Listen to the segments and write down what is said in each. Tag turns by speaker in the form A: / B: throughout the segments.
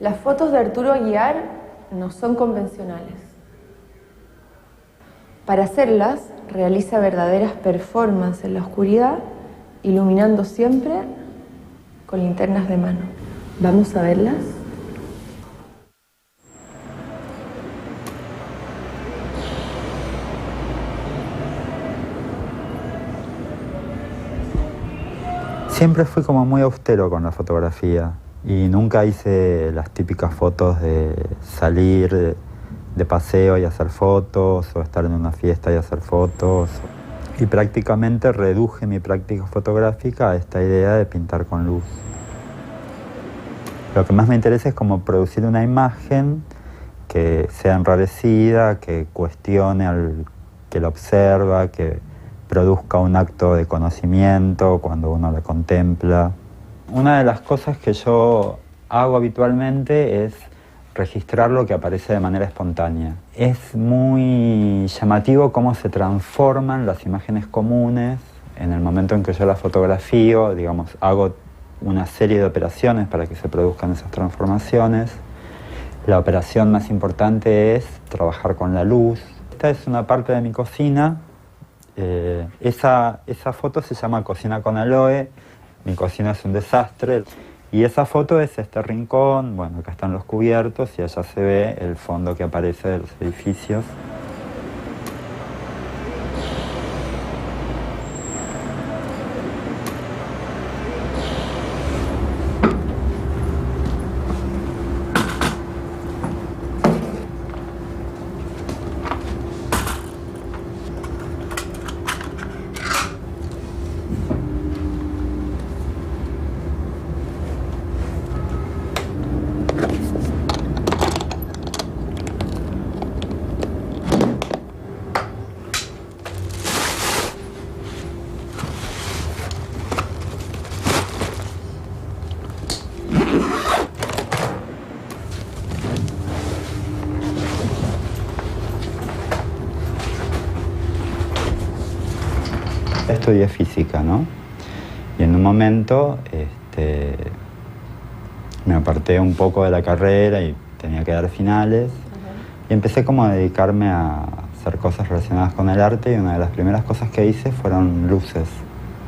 A: Las fotos de Arturo Aguiar no son convencionales. Para hacerlas, realiza verdaderas performances en la oscuridad, iluminando siempre con linternas de mano. ¿Vamos a verlas?
B: Siempre fui como muy austero con la fotografía y nunca hice las típicas fotos de salir de paseo y hacer fotos o estar en una fiesta y hacer fotos. Y prácticamente reduje mi práctica fotográfica a esta idea de pintar con luz. Lo que más me interesa es como producir una imagen que sea enrarecida, que cuestione al que la observa, que produzca un acto de conocimiento cuando uno la contempla. Una de las cosas que yo hago habitualmente es registrar lo que aparece de manera espontánea. Es muy llamativo cómo se transforman las imágenes comunes en el momento en que yo las fotografío, digamos, hago una serie de operaciones para que se produzcan esas transformaciones. La operación más importante es trabajar con la luz. Esta es una parte de mi cocina. Esa foto se llama Cocina con Aloe. Mi cocina es un desastre. Y esa foto es este rincón, bueno, acá están los cubiertos y allá se ve el fondo que aparece de los edificios. Estudié física, ¿no? Y en un momento me aparté un poco de la carrera y tenía que dar finales. Y empecé como a dedicarme a hacer cosas relacionadas con el arte y una de las primeras cosas que hice fueron luces.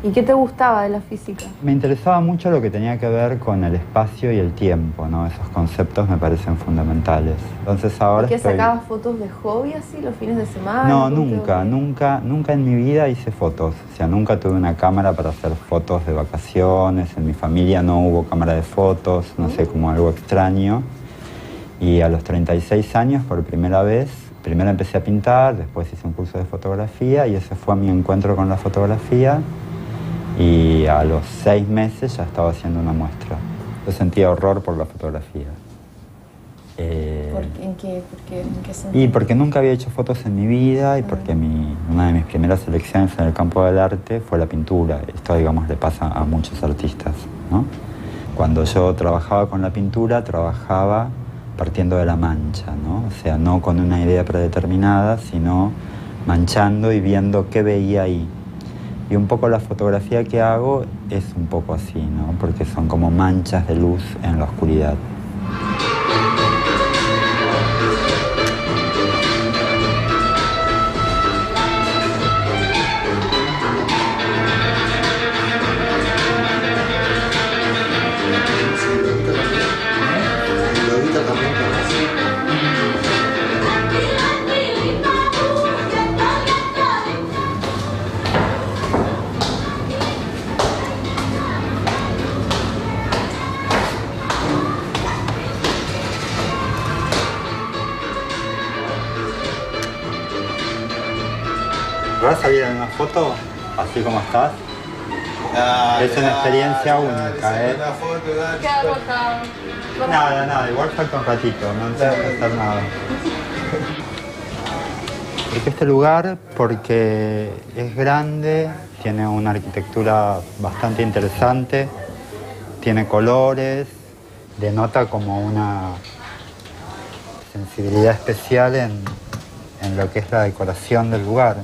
A: ¿Y qué te gustaba de la física?
B: Me interesaba mucho lo que tenía que ver con el espacio y el tiempo, ¿no? Esos conceptos me parecen fundamentales. Entonces ahora
A: ¿Y qué sacabas fotos de hobby así los fines de semana?
B: No, nunca en mi vida hice fotos. O sea, nunca tuve una cámara para hacer fotos de vacaciones. En mi familia no hubo cámara de fotos, no sé, como algo extraño. Y a los 36 años, por primera vez, primero empecé a pintar, después hice un curso de fotografía y ese fue mi encuentro con la fotografía. Y a los 6 meses ya estaba haciendo una muestra. Yo sentía horror por la fotografía.
A: ¿En qué sentido?
B: Y porque nunca había hecho fotos en mi vida y porque una de mis primeras elecciones en el campo del arte fue la pintura. Esto, digamos, le pasa a muchos artistas, ¿no? Cuando yo trabajaba con la pintura, trabajaba partiendo de la mancha, ¿no? O sea, no con una idea predeterminada, sino manchando y viendo qué veía ahí. Y un poco la fotografía que hago es un poco así, ¿no? Porque son como manchas de luz en la oscuridad. ¿Vas a salir en una foto así como estás? Es una experiencia única, ¿eh?
A: ¿Qué hago acá?
B: Nada, igual falta un ratito, no tengo que hacer nada. Porque este lugar, porque es grande, tiene una arquitectura bastante interesante, tiene colores, denota como una sensibilidad especial en lo que es la decoración del lugar.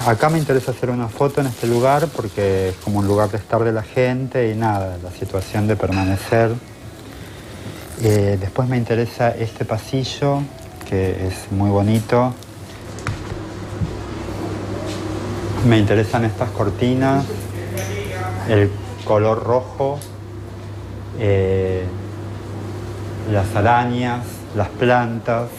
B: Acá me interesa hacer una foto en este lugar porque es como un lugar de estar de la gente y nada, la situación de permanecer. Después me interesa este pasillo, que es muy bonito. Me interesan estas cortinas, el color rojo, las arañas, las plantas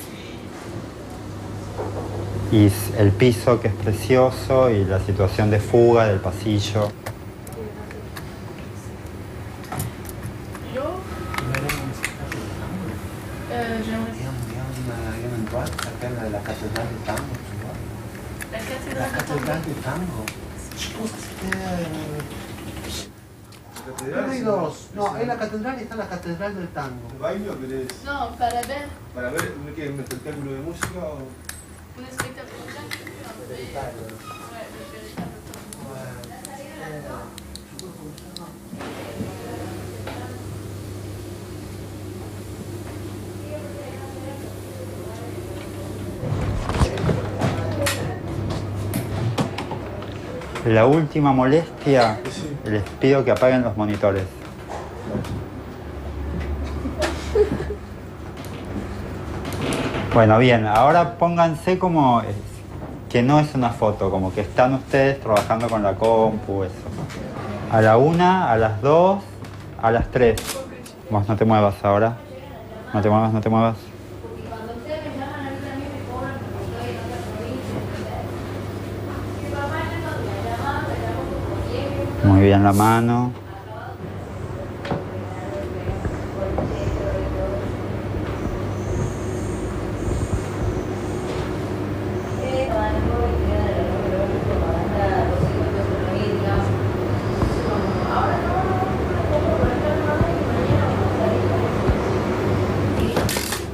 B: y el piso que es precioso y la situación de fuga del pasillo.
C: La catedral de tango, la catedral de tango. Pero hay dos. No, en la catedral está la catedral del tango.
D: ¿Baile o querés?
E: No, para ver.
D: ¿Para ver un espectáculo de música o...?
E: Un espectáculo de tango.
B: La última molestia, les pido que apaguen los monitores. Bueno, bien, ahora pónganse como que no es una foto, como que están ustedes trabajando con la compu, eso. A la 1, a las 2, a las 3. Vos no te muevas ahora. No te muevas, no te muevas. Muy bien la mano.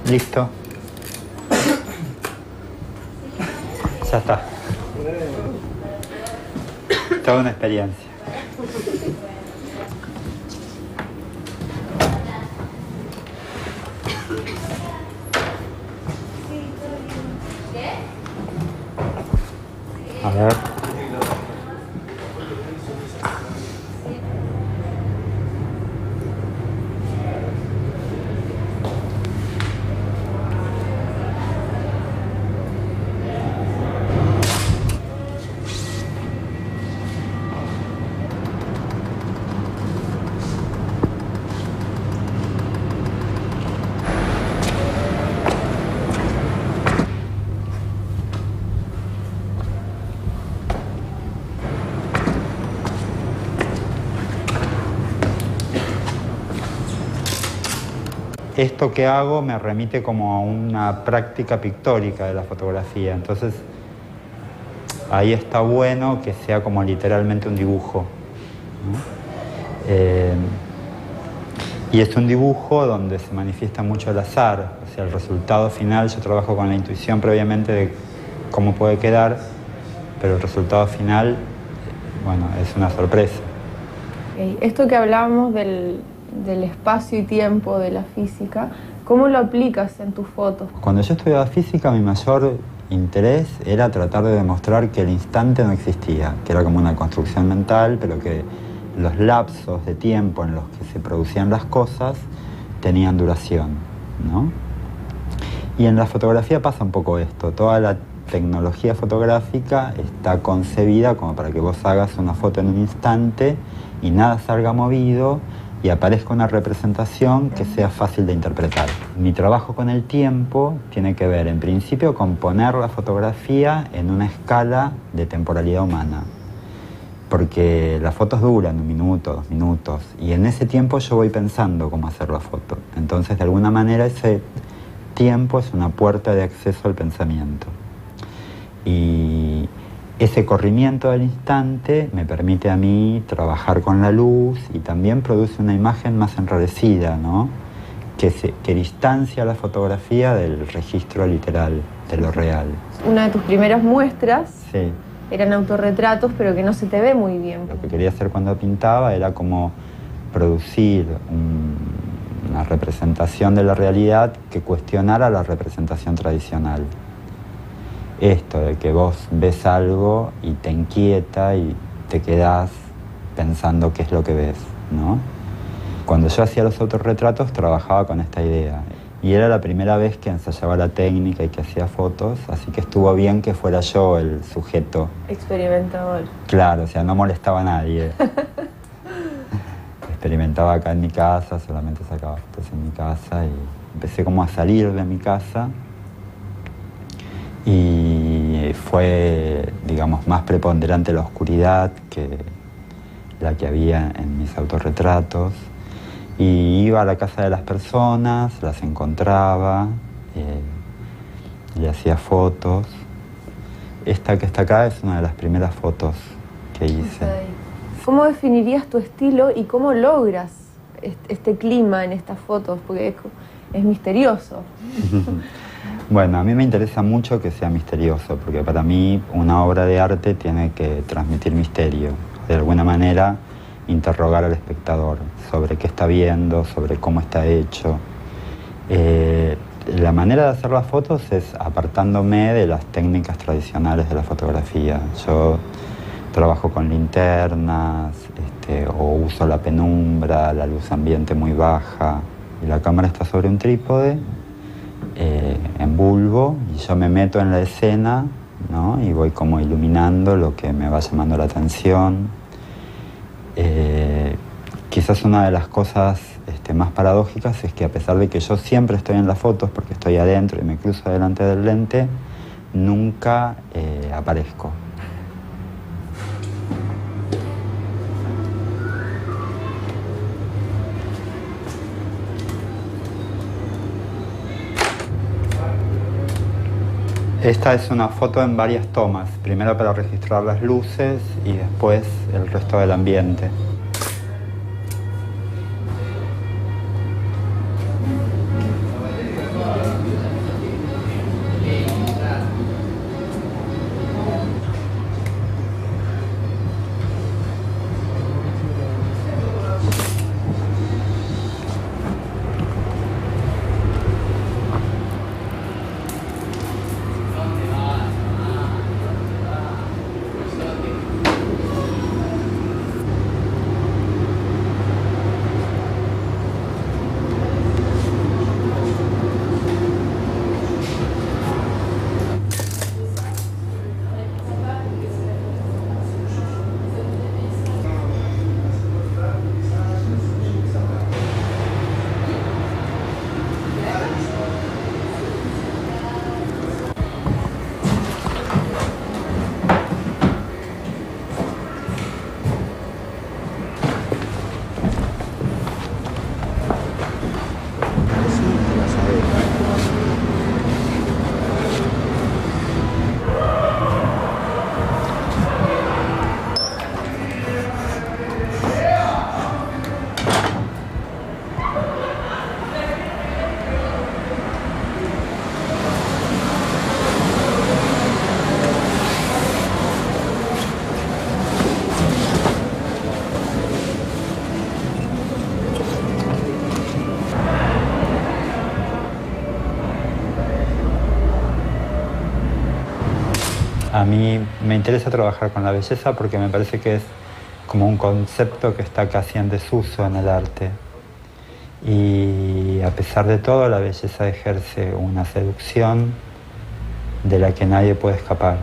B: Listo. Ya está. Toda una experiencia. A ver. Esto que hago me remite como a una práctica pictórica de la fotografía, entonces ahí está bueno que sea como literalmente un dibujo, ¿no? Y es un dibujo donde se manifiesta mucho el azar, o sea, el resultado final, yo trabajo con la intuición previamente de cómo puede quedar, pero el resultado final, bueno, es una sorpresa.
A: Esto que hablábamos del espacio y tiempo de la física, ¿cómo lo aplicas en tus fotos?
B: Cuando yo estudiaba física, mi mayor interés era tratar de demostrar que el instante no existía, que era como una construcción mental, pero que los lapsos de tiempo en los que se producían las cosas tenían duración, ¿no? Y en la fotografía pasa un poco esto, toda la tecnología fotográfica está concebida como para que vos hagas una foto en un instante y nada salga movido y aparezca una representación que sea fácil de interpretar. Mi trabajo con el tiempo tiene que ver, en principio, con poner la fotografía en una escala de temporalidad humana. Porque las fotos duran 1 minuto, 2 minutos, y en ese tiempo yo voy pensando cómo hacer la foto. Entonces, de alguna manera, ese tiempo es una puerta de acceso al pensamiento. Y ese corrimiento del instante me permite a mí trabajar con la luz y también produce una imagen más enrarecida, ¿no? Que distancia la fotografía del registro literal, de lo real.
A: Una de tus primeras muestras
B: Sí.
A: eran autorretratos, pero que no se te ve muy bien.
B: Lo que quería hacer cuando pintaba era como producir una representación de la realidad que cuestionara la representación tradicional. esto de que vos ves algo y te inquieta y te quedás pensando qué es lo que ves, ¿no? Cuando yo hacía los autorretratos trabajaba con esta idea y era la primera vez que ensayaba la técnica y que hacía fotos, así que estuvo bien que fuera yo el sujeto.
A: Experimentador.
B: Claro, o sea, no molestaba a nadie. Experimentaba acá en mi casa, solamente sacaba fotos en mi casa y empecé como a salir de mi casa y fue, digamos, más preponderante la oscuridad que la que había en mis autorretratos. Y iba a la casa de las personas, las encontraba, le hacía fotos. Esta que está acá es una de las primeras fotos que hice.
A: ¿Cómo definirías tu estilo y cómo logras este clima en estas fotos? Porque es misterioso.
B: Bueno, a mí me interesa mucho que sea misterioso, porque para mí una obra de arte tiene que transmitir misterio. De alguna manera, interrogar al espectador sobre qué está viendo, sobre cómo está hecho. La manera de hacer las fotos es apartándome de las técnicas tradicionales de la fotografía. Yo trabajo con linternas, o uso la penumbra, la luz ambiente muy baja. Y la cámara está sobre un trípode, en bulbo, y yo me meto en la escena, ¿no? Y voy como iluminando lo que me va llamando la atención. Quizás una de las cosas más paradójicas es que a pesar de que yo siempre estoy en las fotos porque estoy adentro y me cruzo delante del lente, nunca aparezco. Esta es una foto en varias tomas, primero para registrar las luces y después el resto del ambiente. A mí me interesa trabajar con la belleza porque me parece que es como un concepto que está casi en desuso en el arte. Y a pesar de todo, la belleza ejerce una seducción de la que nadie puede escapar.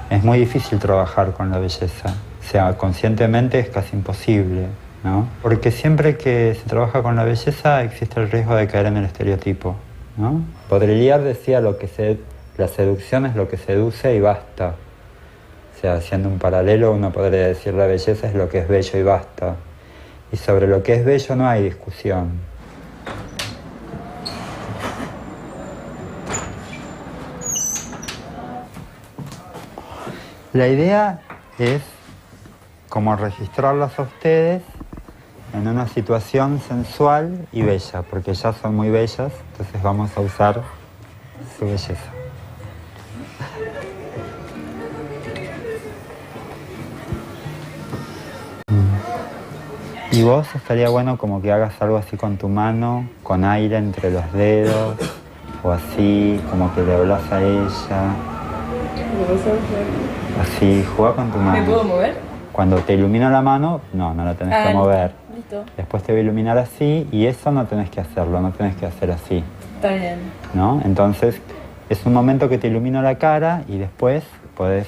B: Es muy difícil trabajar con la belleza. O sea, conscientemente es casi imposible, ¿no? Porque siempre que se trabaja con la belleza existe el riesgo de caer en el estereotipo, ¿no? Baudrillard decía la seducción es lo que seduce y basta. O sea, haciendo un paralelo, uno podría decir la belleza es lo que es bello y basta. Y sobre lo que es bello no hay discusión. La idea es como registrarlas a ustedes en una situación sensual y bella, porque ya son muy bellas, entonces vamos a usar su belleza. Y vos estaría bueno como que hagas algo así con tu mano, con aire entre los dedos, o así, como que le hablas a ella. Así, juega con tu mano.
F: ¿Me puedo mover?
B: Cuando te ilumina la mano, no la tenés que mover.
F: Listo.
B: Después te va a iluminar así y eso no tenés que hacerlo, no tenés que hacer así.
F: Está bien.
B: ¿No? Entonces, es un momento que te ilumina la cara y después podés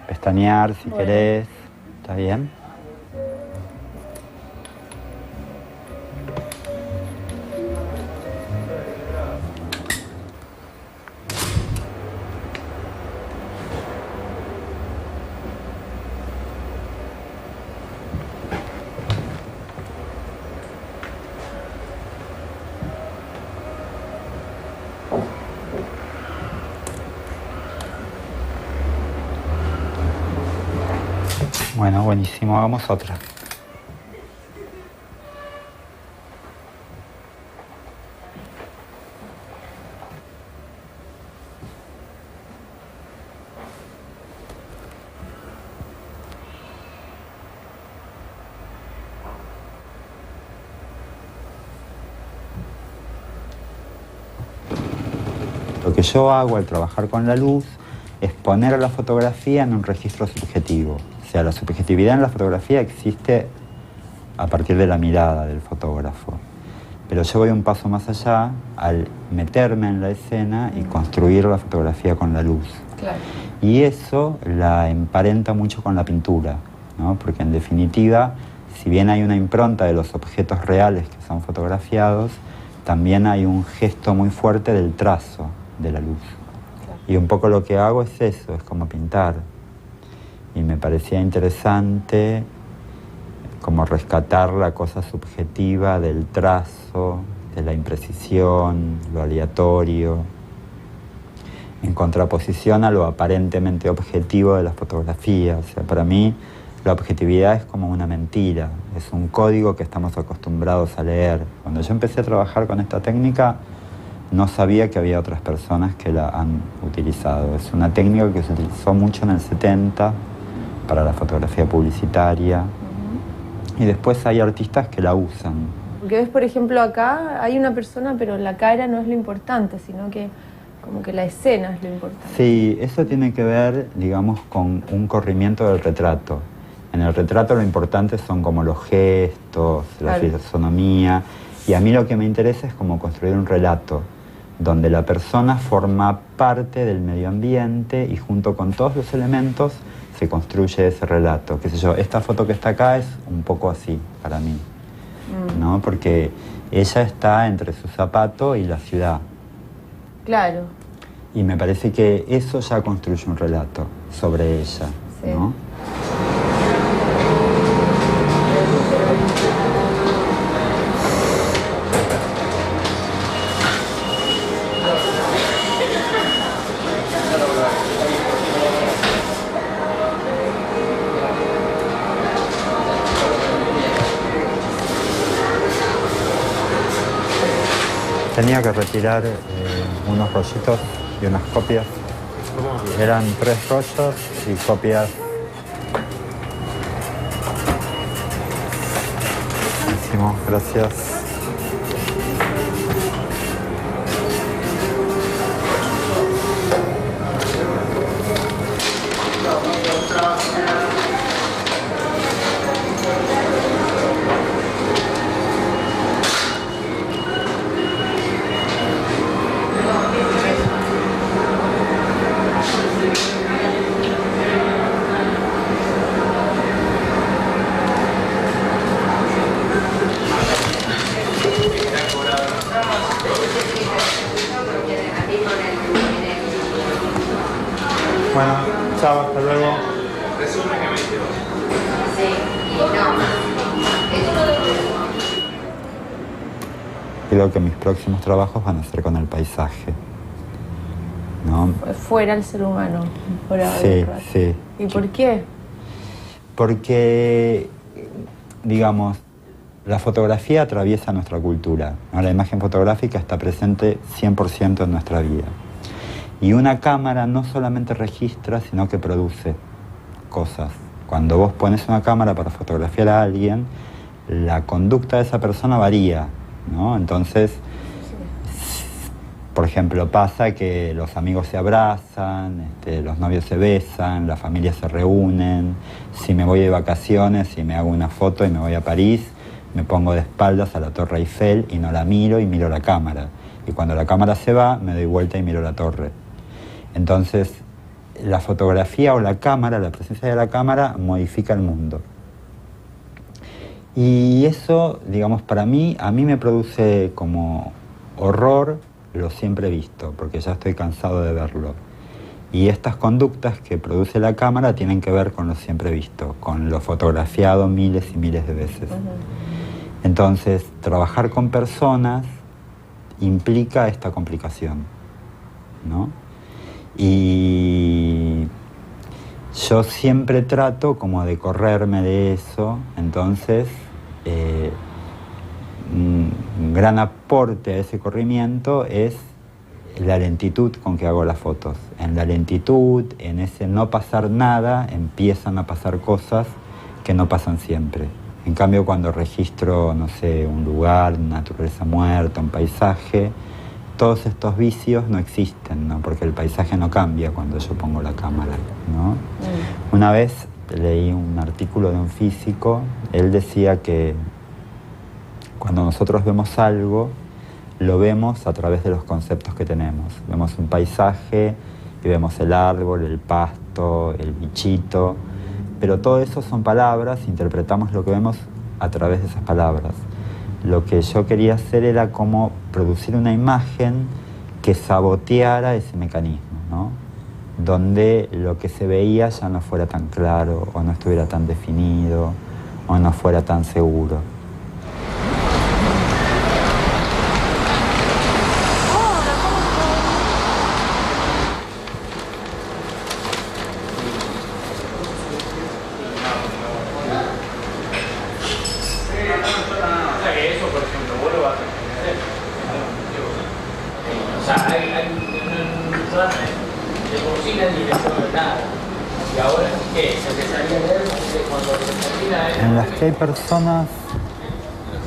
B: pestañear si querés. ¿Está bien? Bueno, buenísimo, hagamos otra. Lo que yo hago al trabajar con la luz es poner a la fotografía en un registro subjetivo. O sea, la subjetividad en la fotografía existe a partir de la mirada del fotógrafo. Pero yo voy un paso más allá al meterme en la escena y construir la fotografía con la luz.
A: Claro.
B: Y eso la emparenta mucho con la pintura, ¿no? Porque en definitiva, si bien hay una impronta de los objetos reales que son fotografiados, también hay un gesto muy fuerte del trazo de la luz. Claro. Y un poco lo que hago es eso, es como pintar. Y me parecía interesante como rescatar la cosa subjetiva del trazo, de la imprecisión, lo aleatorio, en contraposición a lo aparentemente objetivo de la fotografía. O sea, para mí la objetividad es como una mentira, es un código que estamos acostumbrados a leer. Cuando yo empecé a trabajar con esta técnica, no sabía que había otras personas que la han utilizado. Es una técnica que se utilizó mucho en el 70 para la fotografía publicitaria. Y después hay artistas que la usan.
A: Porque ves, por ejemplo, acá hay una persona, pero la cara no es lo importante, sino que como que la escena es lo importante.
B: Sí, eso tiene que ver, digamos, con un corrimiento del retrato. En el retrato lo importante son como los gestos, la fisonomía, y a mí lo que me interesa es como construir un relato donde la persona forma parte del medio ambiente y junto con todos los elementos se construye ese relato. Qué sé yo, esta foto que está acá es un poco así para mí, ¿no? Porque ella está entre su zapato y la ciudad.
A: Claro.
B: Y me parece que eso ya construye un relato sobre ella, ¿no? Tenía que retirar unos rollitos y unas copias. Eran 3 rollos y copias. Buenísimo, gracias. Bueno, chao, hasta luego. Creo que mis próximos trabajos van a ser con el paisaje, ¿no?
A: Fuera el ser humano, por ahora.
B: Sí, sí.
A: ¿Y por qué?
B: Porque, digamos, la fotografía atraviesa nuestra cultura, ¿no? La imagen fotográfica está presente 100% en nuestra vida. Y una cámara no solamente registra, sino que produce cosas. Cuando vos pones una cámara para fotografiar a alguien, la conducta de esa persona varía, ¿no? Entonces, Por ejemplo, pasa que los amigos se abrazan, los novios se besan, las familias se reúnen. Si me voy de vacaciones y me hago una foto y me voy a París, me pongo de espaldas a la Torre Eiffel y no la miro y miro la cámara. Y cuando la cámara se va, me doy vuelta y miro la torre. Entonces, la fotografía o la cámara, la presencia de la cámara, modifica el mundo. Y eso, digamos, para mí, a mí me produce como horror lo siempre visto, porque ya estoy cansado de verlo. Y estas conductas que produce la cámara tienen que ver con lo siempre visto, con lo fotografiado miles y miles de veces. Entonces, trabajar con personas implica esta complicación, ¿no? Y yo siempre trato como de correrme de eso, entonces un gran aporte a ese corrimiento es la lentitud con que hago las fotos. En la lentitud, en ese no pasar nada, empiezan a pasar cosas que no pasan siempre. En cambio, cuando registro, no sé, un lugar, una naturaleza muerta, un paisaje, todos estos vicios no existen, ¿no? Porque el paisaje no cambia cuando yo pongo la cámara, ¿no? Una vez leí un artículo de un físico, él decía que cuando nosotros vemos algo, lo vemos a través de los conceptos que tenemos. Vemos un paisaje y vemos el árbol, el pasto, el bichito, pero todo eso son palabras, interpretamos lo que vemos a través de esas palabras. Lo que yo quería hacer era como producir una imagen que saboteara ese mecanismo, ¿no? Donde lo que se veía ya no fuera tan claro, o no estuviera tan definido, o no fuera tan seguro. En las que hay personas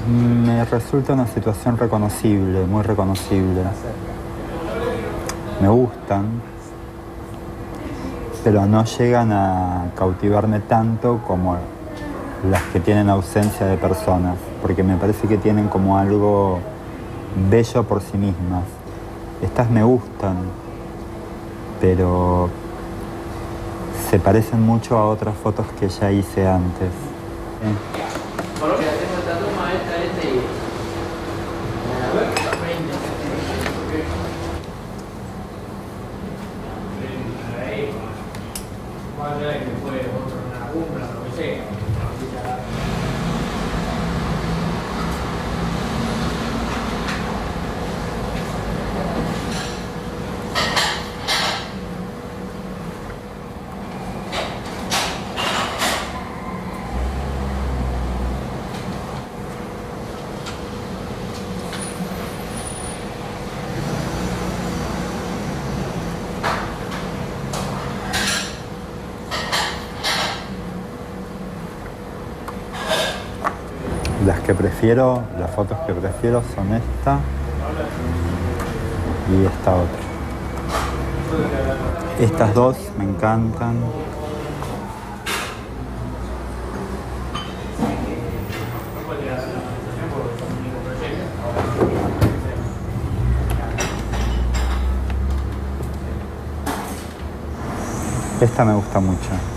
B: me resulta una situación reconocible, muy reconocible. Me gustan, pero no llegan a cautivarme tanto como las que tienen ausencia de personas, porque me parece que tienen como algo bello por sí mismas. Estas me gustan, pero se parecen mucho a otras fotos que ya hice antes. Las fotos que prefiero son esta y esta otra. Estas dos me encantan. Esta me gusta mucho.